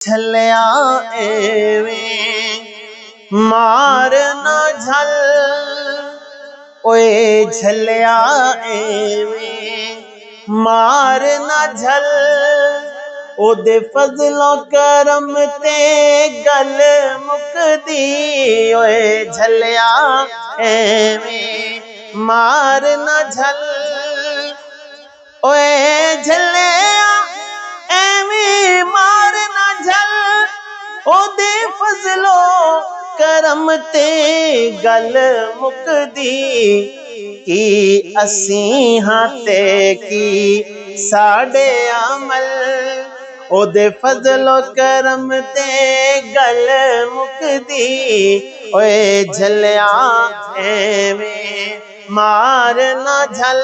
झलिया एवें मार ना झल, ओए झलिया एवें मार ना झल। ओदे फजलो करम ते गल मुकदी, ओए झलिया एवें मार ना झल। ओए झलिया एवें मार ना झल, ओदे फजलो करम ते गल मुकदी। की असीं हां ते की साडे अमल, ओदे फजलो करम ते गल मुकदी। ओए झलिया एवें मार ना झल।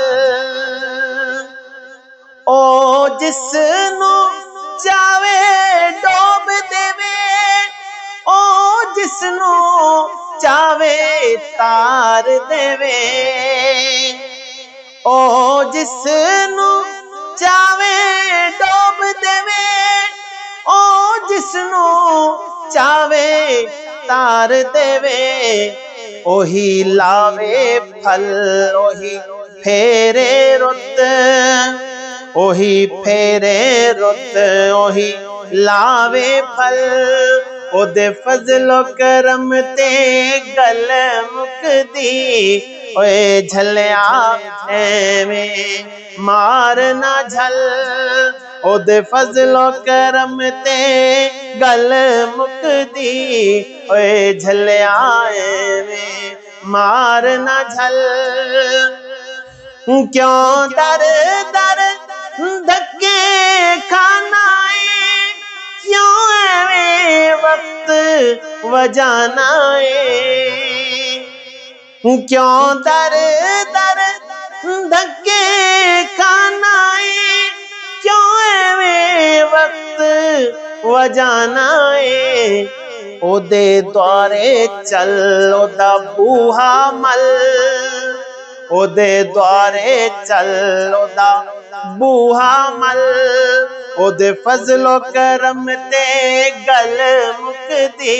ओ जिसनू चावे डोब देवे, ओ जिसनू चावे तार देवे। ओ जिसनू चावे डोब देवे, ओ जिसनू चावे तार देवे। ओही लावे फल ओही फेरे रुत, ओही फेरे रुत ओही लावे फल। ओदे फजलो करम ते गल मुकदी। ओए झलिया एवें मार ना झल, ओदे फजलो करम ते गल मुकदी। ओए झलिया एवें मार ना झल। क्यों दर दर धक्के खाना है, क्यों एवें वक्त वजाना है। क्यों दर दर धक्के खाना है, क्यों एवें वक्त वजाना है। ओदे द्वारे चल ओदा बूहा मल, ओदे द्वारे चल ओदा बूहा मल। ओदे फजलो करम ते गल मुकदी।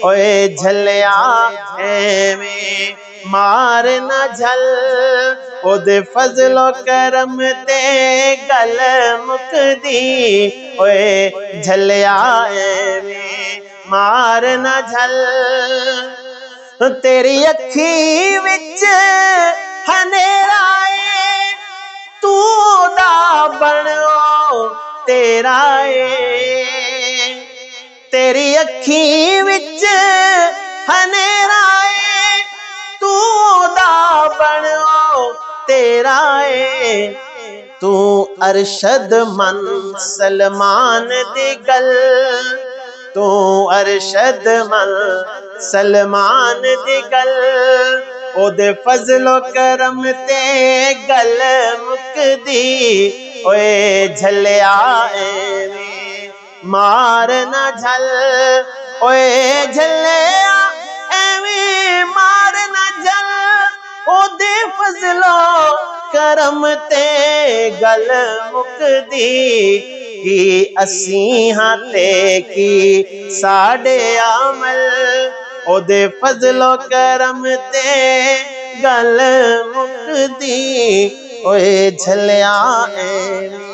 ओए झलिया एवें मार ना झल, ओदे फजलो करम ते गल मुकदी। ओए झलिया एवें मार ना झल। तेरी अखी विच हनेरा है, तू दा बनो तेरा है। तेरी अखी विच हनेरा है, तू दा बनो तेरा है। तू अरशद मन सलमान दी गल, तू अरशद मन सलमान दी गल। ओदे फजलो करम ते गल मुकदी। ओए झलिया एवें मार ना झल, ओए झलिया एवें मार ना झल। ओदे फजलो करम ते गल मुकदी। की असीं हां ते की साडे अमल, ओदे फजलो करम ते गल मुकदी। ओए झलिया एवें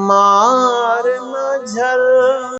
मार ना झल।